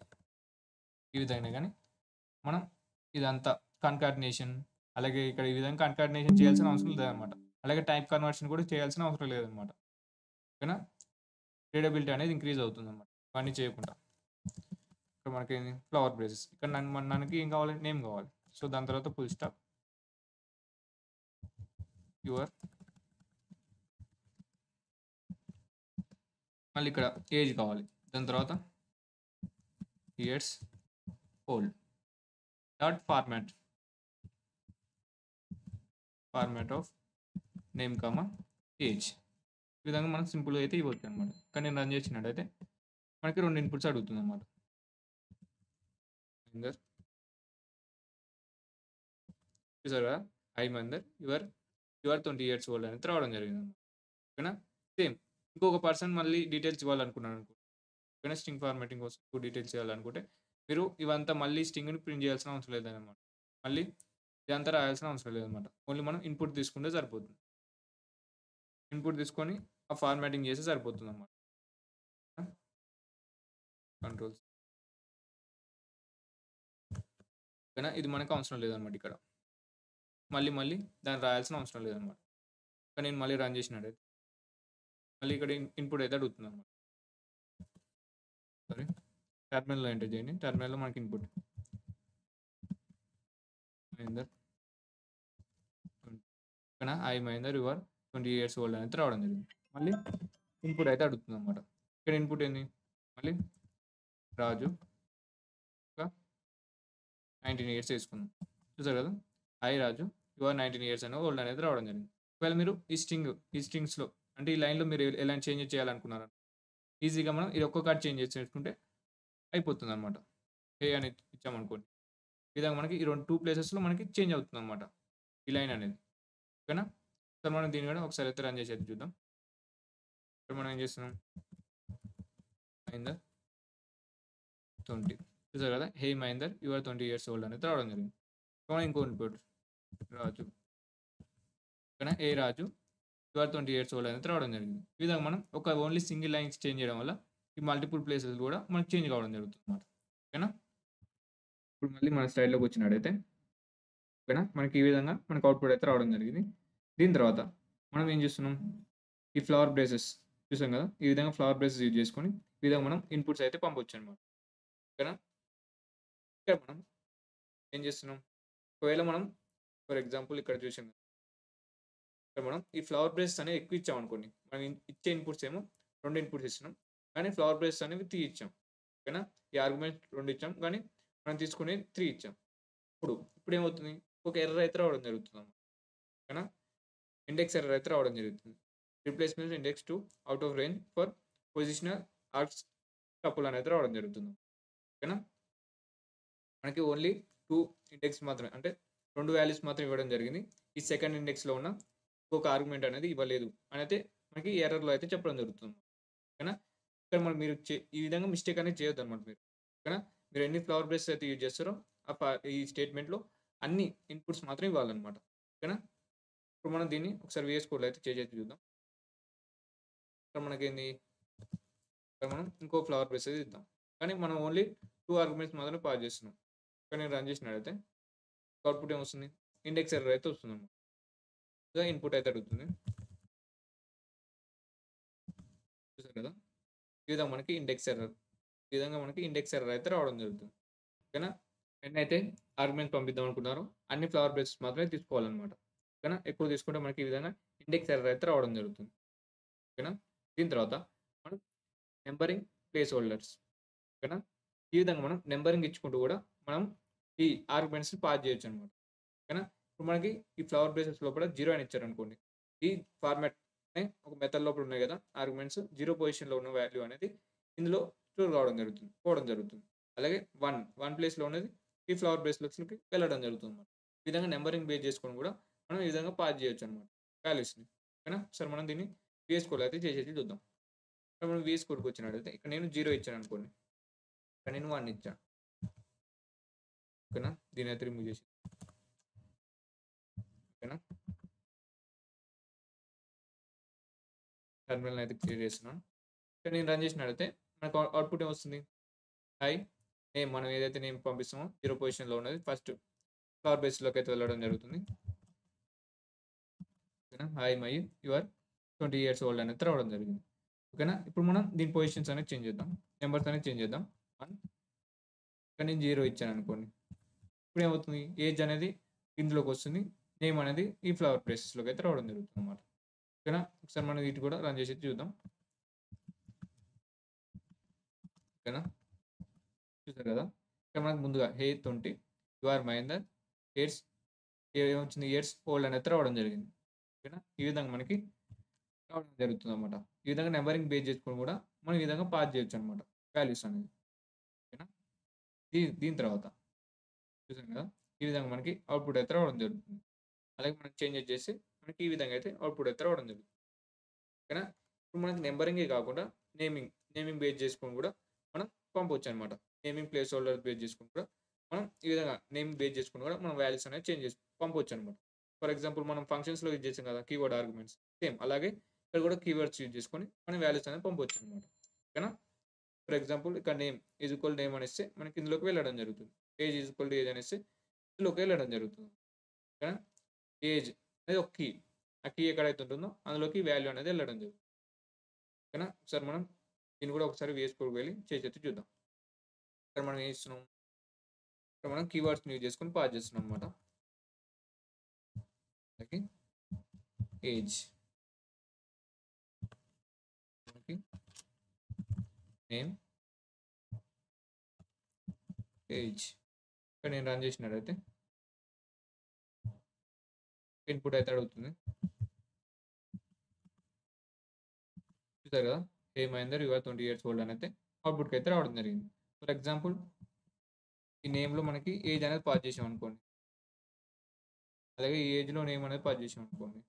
ఈ విధంగా కానీ మనం ఇదంతా కన్కాటినేషన్ అలాగే ఇక్కడ ఈ విధంగా కన్కాటినేషన్ చేయాల్సిన అవసరం లేదనమాట అలాగే టైప్ కన్వర్షన్ కూడా చేయాల్సిన అవసరం లేదనమాట ఓకేనా రీడబిలిటీ అనేది ఇంక్రీజ్ అవుతుంది అనమాట ఇవన్నీ చేయకుండా ఇక్కడ మనకి ఫ్లవర్ బ్రేసెస్ ఇక్కడ మనకి ఏం కావాలి నేమ్ కావాలి సో దాని తర్వాత ఫుల్ స్టాప్ యువర్ మళ్ళీ ఇక్కడ ఏజ్ కావాలి దాని తర్వాత years old dot format of name comma age ఈ విధంగా మనం సింపుల్గా అయితే ఇవ్వచ్చు అనమాట కానీ నేను రన్ చేసినట్టయితే మనకి 2 ఇన్‌పుట్స్ అడుగుతుందన్నమాట. మహేందర్ చూసారు కదా! Hi Mahender you are 20 years old అనేది రావడం జరిగిందన్నమాట. ఓకేనా? సేమ్ ఇంకొక పర్సన్ మళ్ళీ డీటెయిల్స్ ఇవ్వాలనుకున్నారనుకో ఓకేనా? స్ట్రింగ్ ఫార్మాటింగ్ కోసం ఎక్కువ డీటెయిల్స్ ఇవ్వాలనుకుంటే మీరు ఇవంతా మళ్ళీ స్ట్రింగ్‌ని ప్రింట్ చేయాల్సిన అవసరం లేదన్నమాట. మళ్ళీ ఇదంతా రాయాల్సిన అవసరం లేదన్నమాట. ఓన్లీ మనం ఇన్‌పుట్ తీసుకుంటే సరిపోతుంది. ఇన్‌పుట్ తీసుకొని ఆ ఫార్మాటింగ్ చేస్తే సరిపోతుందన్నమాట. కంట్రోల్స్ ఓకేనా? ఇది మనకు అవసరం లేదన్నమాట ఇక్కడ. మళ్ళీ దాన్ని రాయాల్సిన అవసరం లేదన్నమాట. కానీ నేను మళ్ళీ రన్ చేసినట్టయితే మళ్ళీ ఇక్కడ ఇన్‌పుట్ అయితే అడుగుతుందన్నమాట. సారీ టెర్మినల్‌లో ఎంటర్ చేయండి. టెర్మినల్‌లో మనకి ఇన్‌పుట్ మహేందర్ ఓకేనా? Hi Mahender you are 20 years old అనేది రావడం జరిగింది. మళ్ళీ ఇన్‌పుట్ అయితే అడుగుతుందన్నమాట. ఇక్కడ ఇన్‌పుట్ ఏంది? మళ్ళీ రాజు ఇంకా 19 ఇయర్స్ తీసుకుందాం. చూసారు కదా! Hi Raju you are 19 years అని ఓల్డ్ అనేది రావడం జరిగింది. ఒకవేళ మీరు ఈ స్ట్రింగ్స్‌లో అంటే ఈ లైన్‌లో మీరు ఎలాంటి చేంజెస్ చేయాలనుకున్నారు ఈజీగా మనం ఇది ఒక్క కార్డ్ చేంజ్ చేసుకుంటే అయిపోతుందన్నమాట. హే అని ఇచ్చామనుకోండి. ఈ విధంగా మనకి ఈ 2 ప్లేసెస్‌లో మనకి చేంజ్ అవుతుందన్నమాట. ఈ లైన్ అనేది. ఓకేనా? సో, మనం దీన్ని కూడా ఒకసారి అయితే రన్ చేసేది చూద్దాం. ఇక్కడ మనం ఏం చేస్తున్నాం? మహేందర్ 20 చూసారు కదా! Hey Mahender you are 20 years old అనేది రావడం జరిగింది. సో, మనం ఇంకో ఇన్పుట్ రాజు ఓకేనా? Hey Raju you are 20 years old అనేది రావడం జరిగింది. ఈ విధంగా మనం ఒక ఓన్లీ సింగిల్ లైన్స్ చేంజ్ చేయడం వల్ల ఈ మల్టిపుల్ ప్లేసెస్ కూడా మనకి చేంజ్ కావడం జరుగుతుందన్నమాట. ఓకేనా? ఇప్పుడు మళ్ళీ మన స్లైడ్‌లోకి వచ్చినట్టయితే ఓకేనా? మనకి ఈ విధంగా మనకు అవుట్‌పుట్ అయితే రావడం జరిగింది. దీని తర్వాత మనం ఏం చేస్తున్నాం? ఈ ఫ్లవర్ బ్రేసెస్ చూసాం కదా! ఈ విధంగా ఫ్లవర్ బ్రేసెస్ యూజ్ చేసుకొని ఈ విధంగా మనం ఇన్‌పుట్స్ అయితే పంపొచ్చనమాట. ఓకేనా? ఇక్కడ మనం ఏం చేస్తున్నాం? ఒకవేళ మనం ఫర్ ఎగ్జాంపుల్ ఇక్కడ చూసాం. ఇక్కడ మనం ఈ ఫ్లవర్ బ్రేసెస్ అనేవి ఎక్కువ ఇచ్చామనుకోండి. మనం ఇచ్చే ఇన్‌పుట్స్ ఏమో 2 ఇన్‌పుట్స్ ఇస్తున్నాం. కానీ ఫ్లవర్ బ్రేసెస్ అనేవి 3 ఇచ్చాం. ఓకేనా? ఈ ఆర్గ్యుమెంట్ 2 ఇచ్చాం. కానీ మనం తీసుకునేది 3 ఇచ్చాం. ఇప్పుడేమవుతుంది? ఒక ఎర్రర్ అయితే రావడం జరుగుతుందన్నమాట. ఓకేనా? ఇండెక్స్ ఎర్రర్ అయితే రావడం జరుగుతుంది. Replacement index to out of range for positional arcs tuple అనేది రావడం జరుగుతుంది. ఓకేనా? మనకి ఓన్లీ 2 ఇండెక్స్ మాత్రమే అంటే 2 వాల్యూస్ మాత్రం ఇవ్వడం జరిగింది. ఈ సెకండ్ ఇండెక్స్‌లో ఉన్న ఇంకొక ఆర్గ్యుమెంట్ అనేది ఇవ్వలేదు అనైతే మనకి ఎర్రర్‌లో అయితే చెప్పడం జరుగుతుంది. ఓకేనా? ఇక్కడ మరి మీరు ఈ విధంగా మిస్టేక్ అనేది చేయొద్దనమాట మీరు. ఓకేనా? మీరు ఎన్ని ఫ్లవర్ బ్రషెస్ అయితే యూజ్ చేస్తారో ఈ స్టేట్‌మెంట్‌లో అన్ని ఇన్‌పుట్స్ మాత్రం ఇవ్వాలనమాట. ఓకేనా? ఇప్పుడు మనం దీన్ని ఒకసారి వీఎస్ కోడ్‌లో అయితే చేసి చూద్దాం. ఇక్కడ మనకేంది? ఇక్కడ మనం ఇంకో ఫ్లవర్ బ్రష్ అయితే ఇద్దాం. కానీ మనం ఓన్లీ 2 ఆర్గ్యుమెంట్స్ మాత్రమే పాస్ చేస్తున్నాం. కానీ నేను రన్ చేసినట్టయితే అవుట్‌పుట్ ఏమొస్తుంది? ఇండెక్స్ ఎర్రర్ అయితే వస్తుందన్నమాట. ఇన్‌పుట్ అయితే అడుగుతుంది. చూసారు కదా! ఈ విధంగా మనకి ఇండెక్స్ ఎర్రర్. ఈ విధంగా మనకి ఇండెక్స్ ఎర్రర్ అయితే రావడం జరుగుతుంది. ఓకేనా? ఎన్నైతే ఆర్గ్యుమెంట్స్ పంపిద్దాం అనుకున్నారో అన్ని ఫ్లవర్ బ్రషెస్ మాత్రమే తీసుకోవాలన్నమాట. ఓకేనా? ఎక్కువ తీసుకుంటే మనకి ఈ విధంగా ఇండెక్స్ ఎర్రర్ అయితే రావడం జరుగుతుంది. ఓకేనా? దీని తర్వాత మనం నంబరింగ్ ప్లేస్ హోల్డర్స్. ఓకేనా? ఈ విధంగా మనం నంబరింగ్ ఇచ్చుకుంటూ కూడా మనం ఈ ఆర్గ్యుమెంట్స్‌ని పాస్ చేయొచ్చన్నమాట. ఓకేనా? ఇప్పుడు మనకి ఈ ఫ్లవర్ బ్రేసెస్ లోపల 0 అని ఇచ్చారనుకోండి. ఈ ఫార్మాట్ అనే ఒక మెథడ్ లోపల ఉన్నాయి కదా! ఆర్గ్యుమెంట్స్ 0 పొజిషన్‌లో ఉన్న వాల్యూ అనేది ఇందులో స్టోర్ కావడం జరుగుతుంది. పోవడం జరుగుతుంది. అలాగే 1 ప్లేస్‌లో ఉన్నది ఈ ఫ్లవర్ బ్రేస్‌లెట్స్‌లోకి వెళ్ళడం జరుగుతుందన్నమాట. ఈ విధంగా నంబరింగ్ బేస్ చేసుకొని కూడా మనం ఈ విధంగా పాస్ చేయొచ్చన్నమాట వాల్యూస్‌ని. ఓకేనా? ఒకసారి మనం దీన్ని వీఎస్ కోడ్‌లో అయితే చేసేసి చూద్దాం. ఇప్పుడు మనం వీఎస్ కోడ్‌కి వచ్చినట్టయితే ఇక్కడ నేను 0 ఇచ్చాననుకోండి. ఇక్కడ నేను 1 ఇచ్చా. ఓకేనా? దీన్నయితే రిమూవ్ చేసి ఓకేనా? టెర్మినల్ అయితే క్లియర్ చేస్తున్నాను. ఇక్కడ నేను రన్ చేసినట్టయితే మనకు అవుట్‌పుట్ ఏమొస్తుంది? హాయ్ నేమ్ మనం ఏదైతే నేమ్ పంపిస్తామో 0 పొజిషన్‌లో ఉన్నది ఫస్ట్ ఫ్లవర్ బేస్‌లోకి అయితే వెళ్ళడం జరుగుతుంది. ఓకేనా? Hi Mayur you are 20 years old అనేది రావడం జరిగింది. ఓకేనా? ఇప్పుడు మనం దీని పొజిషన్స్ అనేది చేంజ్ చేద్దాం. నంబర్స్ అనేది చేంజ్ చేద్దాం. 1 ఇక్కడ నేను 0 ఇచ్చాననుకోండి. ఇప్పుడు ఏమవుతుంది? ఏజ్ అనేది ఇందులోకొస్తుంది. నేమ్ అనేది ఈ ఫ్లవర్ బేసెస్‌లోకి అయితే రావడం జరుగుతుందన్నమాట. ఓకేనా? ఒకసారి మనం వీటిని కూడా రన్ చేసి చూద్దాం. ఓకేనా? చూసారు కదా! ఇక్కడ మనకు ముందుగా హే 20 యూ ఆర్ మహేందర్ ఇయర్స్ ఏమొచ్చింది? ఇయర్స్ ఓల్డ్ అనేది రావడం జరిగింది. ఓకేనా? ఈ విధంగా మనకి రావడం జరుగుతుందన్నమాట. ఈ విధంగా నంబరింగ్ బేస్ చేసుకొని కూడా మనం ఈ విధంగా పాస్ చేయొచ్చన్నమాట. వాల్యూస్ అనేది. ఓకేనా? దీని తర్వాత చూసాం కదా! ఈ విధంగా మనకి అవుట్‌పుట్ అయితే రావడం జరుగుతుంది. అలాగే మనం చేంజెస్ చేసి మనకి ఈ విధంగా అయితే అవుట్‌పుట్ అయితే రావడం జరుగుతుంది. ఓకేనా? ఇప్పుడు మనకి నంబరింగే కాకుండా నేమింగ్ బేస్ చేసుకొని కూడా మనం పంపొచ్చనమాట. నేమింగ్ ప్లేస్ హోల్డర్ బేస్ చేసుకొని కూడా మనం ఈ విధంగా నేమింగ్ బేస్ చేసుకొని కూడా మనం వాల్యూస్ అనేది చేంజ్ చేసి పంపొచ్చనమాట. ఫర్ ఎగ్జాంపుల్ మనం ఫంక్షన్స్‌లో యూజ్ చేసాం కదా! కీవర్డ్ ఆర్గ్యుమెంట్స్ సేమ్ అలాగే ఇక్కడ కూడా కీవర్డ్స్ యూజ్ చేసుకొని మనం వాల్యూస్ అనేది పంపొచ్చనమాట. ఓకేనా? ఫర్ ఎగ్జాంపుల్ ఇక్కడ నేమ్ అనేస్తే మనకి ఇందులోకి వెళ్ళడం జరుగుతుంది. ఏజ్ అనేస్తే ఇందులోకి వెళ్ళడం జరుగుతుంది. ఓకేనా? ఏజ్ అనేది ఒక కీ. ఆ కీ ఎక్కడైతే ఉంటుందో అందులోకి వాల్యూ అనేది వెళ్ళడం జరుగుతుంది. ఓకేనా? ఒకసారి మనం దీన్ని కూడా ఒకసారి వీఎస్ కోడ్‌కి వెళ్లి చేసైతే చూద్దాం. ఇక్కడ మనం ఏం చేస్తున్నాం? ఇక్కడ మనం కీవర్డ్స్‌ని యూజ్ చేసుకొని పాస్ చేస్తున్నాం అన్నమాట. ఓకే. ఏజ్ మనకి నేమ్ ఏజ్ ఇక్కడ నేను రన్ చేసినట్టయితే ఇన్పుట్ అయితే అడుగుతుంది. చూసారు కదా! Hey Mahender you are 20 years old అని అయితే అవుట్‌పుట్‌కి అయితే రావడం జరిగింది. ఫర్ ఎగ్జాంపుల్ ఈ నేమ్‌లో మనకి ఏజ్ అనేది పాస్ చేసామనుకోండి. అలాగే ఈ ఏజ్‌లో నేమ్ అనేది పాస్ చేసామనుకోండి.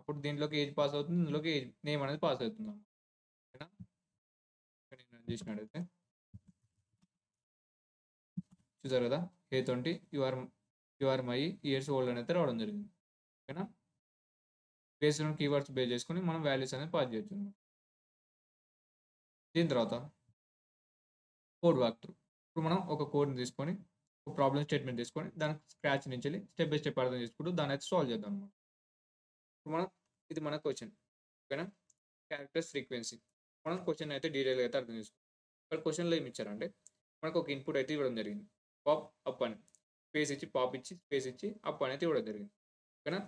అప్పుడు దీంట్లోకి ఏజ్ పాస్ అవుతుంది. ఇందులోకి నేమ్ అనేది పాస్ అవుతుంది. ఓకేనా? ఇక్కడ నేను రన్ చేసినట్టయితే చూసారు కదా! Hey 20 you are my years old అని అయితే రావడం జరిగింది. ఓకేనా? బేస్డ్ ఆన్ కీవర్డ్స్ బేస్ చేసుకొని మనం వాల్యూస్ అనేది పాస్ చేయొచ్చనమాట. దీని తర్వాత కోడ్ వాక్ త్రూ. ఇప్పుడు మనం ఒక కోడ్‌ని తీసుకొని, ఒక ప్రాబ్లమ్ స్టేట్‌మెంట్ తీసుకొని, దానికి స్క్రాచ్ నుంచెళ్ళి స్టెప్ బై స్టెప్ అర్థం చేసుకుంటూ దాన్నయితే సాల్వ్ చేద్దాం అనమాట. ఇప్పుడు ఇది మన క్వెషన్. ఓకేనా? Characters frequency. మనం క్వెషన్ అయితే డీటెయిల్‌గా అయితే అర్థం చేసుకోవాలి. ఇక్కడ క్వెషన్‌లో ఏమి ఇచ్చారంటే, మనకు ఒక ఇన్పుట్ అయితే ఇవ్వడం జరిగింది. పాప్, అప్ అని. స్పేస్ ఇచ్చి, పాప్ ఇచ్చి, స్పేస్ ఇచ్చి, అప్ అనేది ఇవ్వడం జరిగింది. ఓకేనా?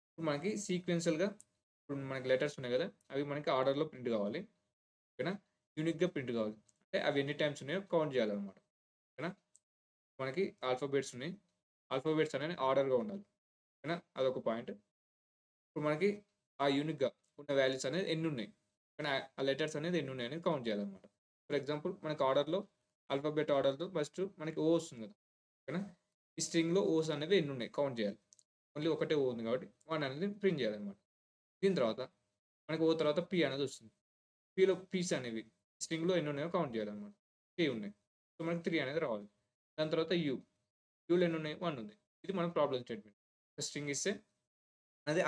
ఇప్పుడు మనకి సీక్వెన్షియల్‌గా ఇప్పుడు మనకి లెటర్స్ ఉన్నాయి కదా! అవి మనకి ఆర్డర్‌లో ప్రింట్ కావాలి. ఓకేనా? యూనిక్‌గా ప్రింట్ కావాలి. అంటే అవి ఎన్ని టైమ్స్ ఉన్నాయో కౌంట్ చేయాలనమాట. ఓకేనా? మనకి ఆల్ఫాబెట్స్ ఉన్నాయి. ఆల్ఫాబెట్స్ అనేవి ఆర్డర్‌గా ఉండాలి. ఓకేనా? అదొక పాయింట్. ఇప్పుడు మనకి ఆ యూనిక్‌గా ఉన్న వాల్యూస్ అనేది ఎన్నున్నాయి. కానీ ఆ లెటర్స్ అనేది ఎన్నున్నాయి అనేది కౌంట్ చేయాలనమాట. ఫర్ ఎగ్జాంపుల్ మనకి ఆర్డర్‌లో ఆల్ఫాబెట్ ఆర్డర్‌లో ఫస్ట్ మనకి ఓ వస్తుంది కదా! ఓకేనా? ఈ స్ట్రింగ్‌లో ఓస్ అనేవి ఎన్నున్నాయి కౌంట్ చేయాలి. ఓన్లీ ఒకటే ఓ ఉంది కాబట్టి 1 అనేది ప్రింట్ చేయాలనమాట. దీని తర్వాత మనకి ఓ తర్వాత పి అనేది వస్తుంది. పిలో పీస్ అనేవి స్ట్రింగ్‌లో ఎన్నున్నాయో కౌంట్ చేయాలనమాట. 3 ఉన్నాయి. సో, మనకి 3 అనేది రావాలి. దాని తర్వాత యూలో ఎన్నున్నాయి? 1 ఉంది. ఇది మన ప్రాబ్లమ్ స్టేట్‌మెంట్. స్ట్రింగ్ ఇస్తే అది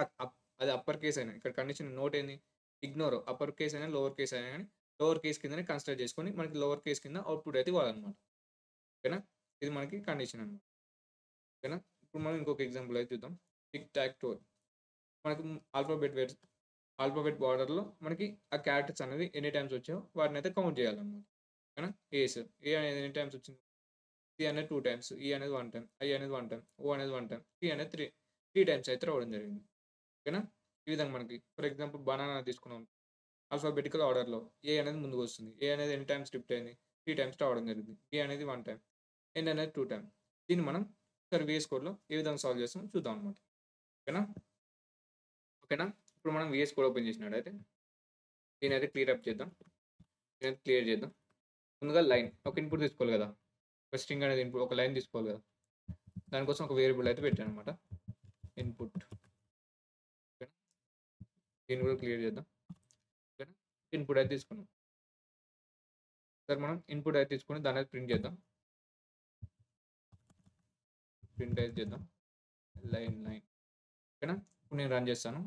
అది అప్పర్ కేస్ అయినా ఇక్కడ కండిషన్ నోట్ ఏంది? ఇగ్నోర్ అప్పర్ కేస్ అయినా, లోవర్ కేస్ అయినా గాని లోవర్ కేస్ కిందనే కన్సిడర్ చేసుకొని మనకి లోవర్ కేస్ కింద అవుట్‌పుట్ అయితే ఇవ్వాలనమాట. ఓకేనా? ఇది మనకి కండిషన్ అనమాట. ఓకేనా? ఇప్పుడు మనం ఇంకొక ఎగ్జాంపుల్ అయితే చూద్దాం. టిక్ టాక్ టోల్ మనకి ఆల్ఫాబెట్ బార్డర్‌లో మనకి ఆ క్యారెక్టర్స్ అనేవి ఎన్ని టైమ్స్ వచ్చాయో వాటినైతే కౌంట్ చేయాలనమాట. ఓకేనా? ఏ అనేది ఎన్ని టైమ్స్ వచ్చింది? సి అనేది 2 టైమ్స్, ఈ అనేది 1 టైమ్, ఐ అనేది 1 టైమ్, ఓ అనేది 1 టైమ్, టీ అనేది 3 టైమ్స్ అయితే రావడం జరిగింది. ఓకేనా? ఈ విధంగా మనకి ఫర్ ఎగ్జాంపుల్ బనానా తీసుకున్నాం. ఆల్ఫాబెటికల్ ఆర్డర్‌లో ఏ అనేది ముందుకొస్తుంది. ఏ అనేది ఎన్ని టైమ్స్ స్కిప్ అయింది? 3 టైమ్స్ రావడం జరిగింది. బి అనేది 1 టైమ్, ఎన్ అనేది 2 టైమ్. దీన్ని మనం ఒకసారి వీఎస్ కోడ్‌లో ఏ విధంగా సాల్వ్ చేస్తామో చూద్దాం అనమాట. ఓకేనా? ఓకేనా? ఇప్పుడు మనం వీఎస్ కోడ్ ఓపెన్ చేసినట్టయితే దీన్నైతే క్లియర్ అప్ చేద్దాం. దీన్నైతే క్లియర్ చేద్దాం. ముందుగా లైన్ ఒక ఇన్పుట్ తీసుకోవాలి కదా! ఒక స్ట్రింగ్ అనేది ఇన్పుట్ ఒక లైన్ తీసుకోవాలి కదా! దానికోసం ఒక వేరియబుల్ అయితే పెట్టాననమాట. ఇన్పుట్. ఓకేనా? దీన్ని కూడా క్లియర్ చేద్దాం. ఓకేనా? ఇన్పుట్ అయితే తీసుకున్నాం. ఒకసారి మనం ఇన్పుట్ అయితే తీసుకొని దాన్ని అయితే ప్రింట్ చేద్దాం. ప్రింట్ అయితే చేద్దాం. లైన్. ఓకేనా? ఇప్పుడు నేను రన్ చేస్తాను.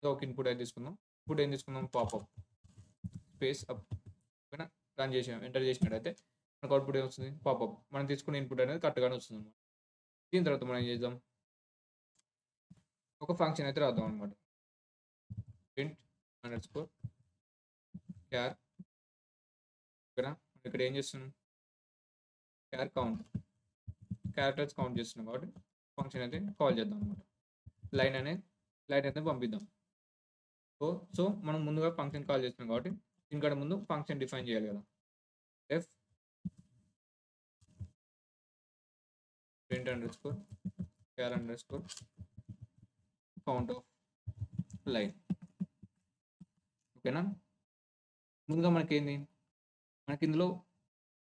ఒక ఇన్పుట్ అయితే తీసుకుందాం. ఇన్పుట్ ఏం తీసుకుందాం? Popup space up. ఓకేనా? రన్ చేసాం. ఎంటర్ చేసినట్టయితే మనకు అవుట్‌పుట్ ఏమొస్తుంది? పాపప్. మనం తీసుకున్న ఇన్పుట్ అనేది కరెక్ట్‌గానే వస్తుందన్నమాట. దీని తర్వాత మనం ఏం చేద్దాం? ఒక ఫంక్షన్ అయితే రాద్దాం అనమాట. Print underscore char. ఓకేనా? ఇక్కడ ఏం చేస్తున్నాం? క్యార్ కౌంట్. క్యారెక్టర్స్ కౌంట్ చేస్తున్నాం కాబట్టి ఫంక్షన్ అయితే కాల్ చేద్దాం అనమాట. లైన్ అయితే పంపిద్దాం. సో మనం ముందుగా ఫంక్షన్ కాల్ చేస్తున్నాం కాబట్టి దీనికంటే ముందు ఫంక్షన్ డిఫైన్ చేయాలి కదా! F print underscore char underscore count of line. ఓకేనా? ముందుగా మనకేంది, మనకి ఇందులో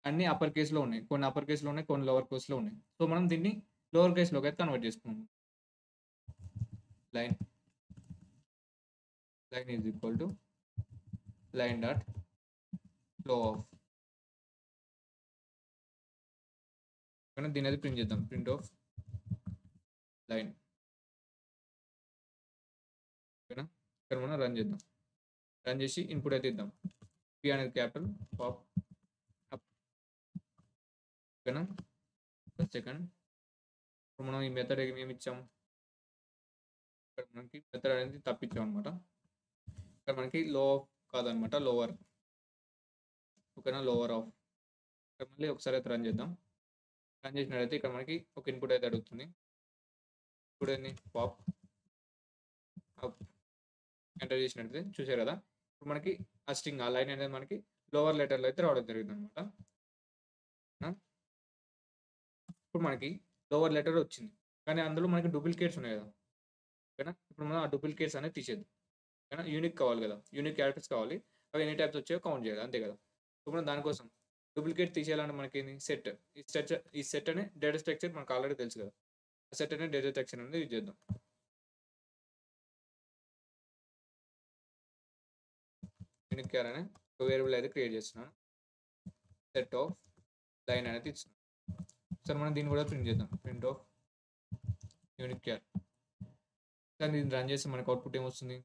అన్నీ అప్పర్ కేస్‌లో ఉన్నాయి. కొన్ని అప్పర్ కేస్‌లో ఉన్నాయి. కొన్ని లోవర్ కేస్‌లో ఉన్నాయి. సో, మనం దీన్ని లోవర్ కేస్‌లోకైతే కన్వర్ట్ చేసుకున్నాం. Line line is equal to line dot flow of. కానీ దీని అయితే ప్రింట్ చేద్దాం. Print of line. ఓకేనా? ఇక్కడ మనం రన్ చేద్దాం. రన్ చేసి ఇన్పుట్ అయితే ఇద్దాం. పి అనేది క్యాపిటల్, పాప్ అప్. ఓకేనా? ఒక సెకండ్. ఇప్పుడు మనం ఈ మెథడ్ ఏమి ఇచ్చాం, ఇక్కడ మనకి మెథడ్ అనేది తప్పించాం అనమాట. ఇక్కడ మనకి లో కాదనమాట, లోవర్. ఓకేనా? Lower of. ఇక్కడ మళ్ళీ ఒకసారి అయితే రన్ చేద్దాం. రన్ చేసినట్లయితే ఇక్కడ మనకి ఒక ఇన్పుట్ అయితే అడుగుతుంది. ఇప్పుడు ఏంది, పాప్ అప్. ఎంటర్ చేసినట్లయితే చూసారు కదా, ఇప్పుడు మనకి ఆ స్ట్రింగ్, ఆ లైన్ అనేది మనకి లోవర్ లెటర్లో అయితే రావడం జరిగింది అనమాట. ఇప్పుడు మనకి లోవర్ లెటర్ వచ్చింది, కానీ అందులో మనకి డూప్లికేట్స్ ఉన్నాయి కదా. ఓకేనా? ఇప్పుడు మనం ఆ డూప్లికేట్స్ అనేది తీసేద్దాం. ఓకేనా? యూనిక్ కావాలి కదా, యూనిక్ క్యారెక్టర్స్ కావాలి. అవి ఎన్ని టైప్స్ వచ్చాయో కౌంట్ చేయాలి, అంతే కదా. ఇప్పుడు మనం దానికోసం డూప్లికేట్ తీసేయాలంటే మనకి సెట్, ఈ సెట్ అనే డేటా స్ట్రక్చర్ మనకు ఆల్రెడీ తెలుసు కదా. ఆ సెట్ అనే డేటా స్ట్రక్చర్ అనేది యూజ్ చేద్దాం. యూనిక్ క్యార్ అనే ఒక వేరియబుల్ అయితే క్రియేట్ చేస్తున్నాను. సెట్ ఆఫ్ లైన్ అనేది ఇస్తున్నాం. సరే, మనం దీన్ని కూడా ప్రింట్ చేద్దాం. Print of unique char. కానీ దీన్ని రన్ చేసి మనకు అవుట్పుట్ ఏమొస్తుంది,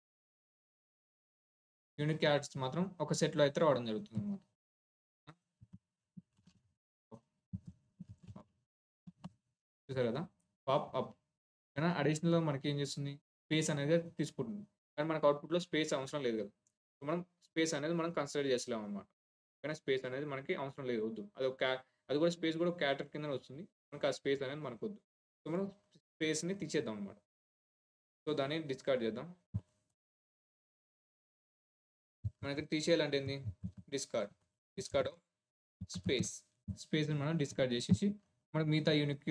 యూనిక్ క్యారెక్టర్స్ మాత్రం ఒక సెట్లో అయితే రావడం జరుగుతుంది అనమాట. చూసారు కదా, పాప్ అప్. కానీ అడిషనల్‌గా మనకి ఏం చేస్తుంది, స్పేస్ అనేది తీసుకుంటుంది. కానీ మనకు అవుట్‌పుట్‌లో స్పేస్ అవసరం లేదు కదా. సో, మనం స్పేస్ అనేది మనం కన్సిడర్ చేస్తలేము అనమాట. కానీ స్పేస్ అనేది మనకి అవసరం లేదు, వద్దు. అది కూడా స్పేస్ కూడా ఒక క్యారెక్టర్ కిందనే వస్తుంది. మనకు ఆ స్పేస్ అనేది మనకొద్దు. సో, మనం స్పేస్‌ని తీసేద్దాం అనమాట. సో, దాన్ని డిస్కార్డ్ చేద్దాం. మనకి తీసేయాలంటే ఏంది, డిస్కార్డ్. Discard of space. స్పేస్‌ని మనం డిస్కార్డ్ చేసేసి మనకు మిగతా యూనిక్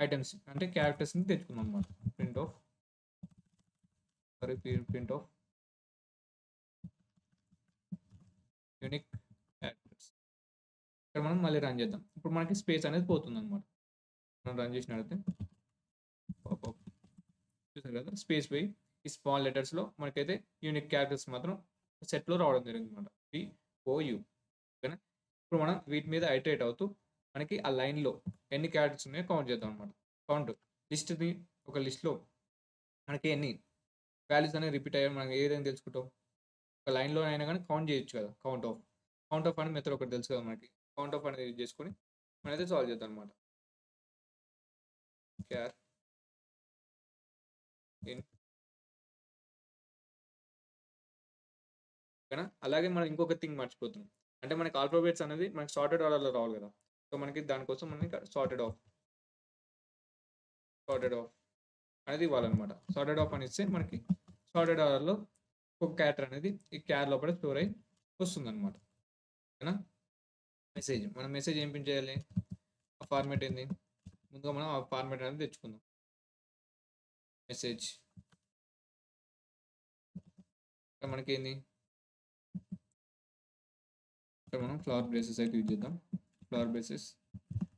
ఐటెమ్స్ అంటే క్యారెక్టర్స్‌ని తెచ్చుకుందాం అనమాట. Print of print of unique characters. ఇక్కడ మనం మళ్ళీ రన్ చేద్దాం. ఇప్పుడు మనకి స్పేస్ అనేది పోతుందన్నమాట. మనం రన్ చేసినట్లయితే పాపప్. చూసారు కదా, స్పేస్ పోయి ఈ స్మాల్ లెటర్స్‌లో మనకైతే యూనిక్ క్యారెక్టర్స్ మాత్రం సెట్‌లో రావడం జరిగిందన్నమాట. POU. ఓకేనా? ఇప్పుడు మనం వీటి మీద ఐటరేట్ అవుతూ మనకి ఆ లైన్‌లో ఎన్ని క్యారెక్టర్స్ ఉన్నాయో కౌంట్ చేద్దాం అనమాట. కౌంట్ లిస్ట్‌ని, ఒక లిస్ట్‌లో మనకి ఎన్ని వాల్యూస్ అనేవి రిపీట్ అయ్యాయో మనం ఏ విధంగా తెలుసుకుంటాం, ఒక లైన్‌లో అయినా గానీ కౌంట్ చేయొచ్చు కదా. కౌంట్ ఆఫ్ అనే మెథడ్ ఒకటి తెలుసు కదా మనకి. కౌంట్ ఆఫ్ అనేది యూజ్ చేసుకొని మనమైతే సాల్వ్ చేద్దాం అనమాట. క్యార్ ఇన్. ఓకేనా? అలాగే మనం ఇంకొక థింగ్ మర్చిపోతున్నాం. అంటే మనకి ఆల్ఫాబెట్స్ అనేది మనకి సార్టెడ్ ఆర్డర్‌లో రావాలి కదా. సో, మనకి దానికోసం మనం ఇక్కడ సార్టెడ్ ఆఫ్ అనేది ఇవ్వాలన్నమాట. సార్టెడ్ ఆఫ్ అని ఇస్తే మనకి సార్టెడ్ ఆర్డర్‌లో ఒక క్యారెక్టర్ అనేది ఈ క్యార్ లోపల స్టోర్ అయ్యి వస్తుందన్నమాట. ఓకేనా? మనం మెసేజ్ ఏం ప్రింట్ చేయాలి, ఆ ఫార్మాట్ ఏంది, ముందుగా మనం ఆ ఫార్మాట్ అనేది తెచ్చుకుందాం. మెసేజ్ ఇక్కడ మనకేంది, ఇక్కడ మనం ఫ్లవర్ బ్రేసెస్ అయితే యూజ్ చేద్దాం. ఫ్లవర్ బ్రేసెస్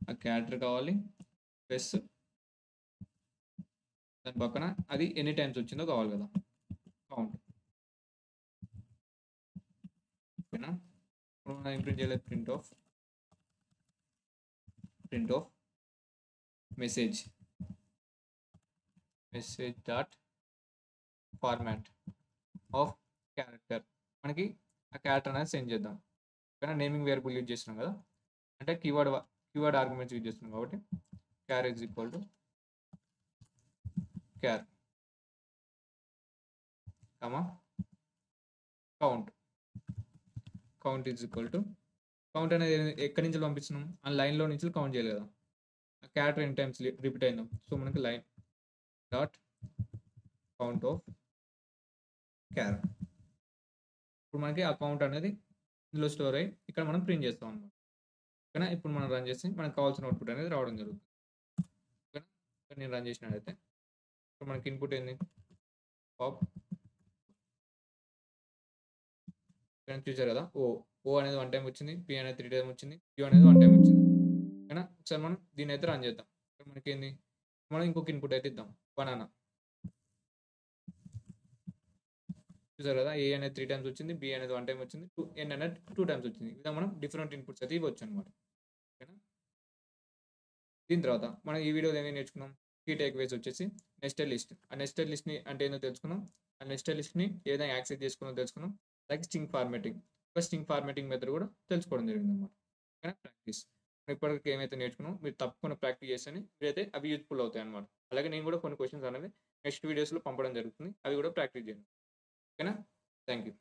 ఆ క్యారెక్టర్ కావాలి, ప్లస్ దాని పక్కన అది ఎన్ని టైమ్స్ వచ్చిందో కావాలి కదా, కౌంట్. ఓకేనా? ఇప్పుడు మనం ఏం ప్రింట్ చేయాలి, print of message dot format of character. మనకి ఆ క్యారెక్టర్ అనేది సెండ్ చేద్దాం. ఓకేనా? నేమింగ్ వేరియబుల్ యూజ్ చేస్తున్నాం కదా, అంటే కీవర్డ్ ఆర్గ్యుమెంట్స్ యూజ్ చేస్తున్నాం కాబట్టి char is equal to char comma count. Count is equal to count అనేది ఎక్కడి నుంచి పంపిస్తున్నాం, ఆ లైన్లో నుంచి కౌంట్ చేయాలి కదా. ఆ క్యారెక్టర్ ఎన్ని టైమ్స్ రిపీట్ అయిందాం. సో మనకి లైన్ డాట్ కౌంట్ ఆఫ్ క్యార్. ఇప్పుడు మనకి ఆ కౌంట్ అనేది ఇందులో స్టోర్ అయ్యి ఇక్కడ మనం ప్రింట్ చేస్తాం అనమాట. ఓకేనా? ఇప్పుడు మనం రన్ చేసి మనకు కావాల్సిన అవుట్పుట్ అనేది రావడం జరుగుతుంది. ఓకేనా? ఇక్కడ నేను రన్ చేసినట్లయితే ఇప్పుడు మనకి ఇన్పుట్ ఏంది, పాప్. చూసారు కదా, ఓ ఓ అనేది 1 టైమ్ వచ్చింది. పి అనేది 3 టైమ్ వచ్చింది. క్యూ అనేది 1 టైమ్ వచ్చింది. ఓకేనా? ఒకసారి మనం దీన్నైతే రన్ చేద్దాం. ఇక్కడ మనకేంది? మనం ఇంకొక ఇన్‌పుట్ అయితే ఇద్దాం. బనానా. చూసారు కదా! ఏ అనేది 3 టైమ్స్ వచ్చింది. బి అనేది 1 టైమ్ వచ్చింది. ఎన్ అనేది 2 టైమ్స్ వచ్చింది. ఈ విధంగా మనం డిఫరెంట్ ఇన్‌పుట్స్ అయితే ఇవ్వొచ్చనమాట. ఓకేనా? దీని తర్వాత మనం ఈ వీడియోలో ఏమేమి నేర్చుకున్నాం? కీ టేక్‌అవేస్ వచ్చేసి నెస్టెడ్ లిస్ట్. ఆ నెస్టెడ్ లిస్ట్‌ని అంటే ఏందో తెలుసుకున్నాం. ఆ నెస్టెడ్ లిస్ట్‌ని ఏ విధంగా యాక్సెస్ చేసుకోవాలో తెలుసుకున్నాం. అలాగే string formatting. String formatting method కూడా తెలుసుకోవడం జరిగిందనమాట. ఓకేనా? ప్రాక్టీస్. ఇప్పటివరకు ఏమైతే నేర్చుకున్నామో మీరు తప్పకుండా ప్రాక్టీస్ చేస్తేనే మీరైతే అవి యూజ్‌ఫుల్ అవుతాయన్నమాట. అలాగే నేను కూడా కొన్ని క్వెషన్స్ అనేవి నెక్స్ట్ వీడియోస్‌లో పంపడం జరుగుతుంది. అవి కూడా ప్రాక్టీస్ చేయండి. ఓకేనా? Thank you.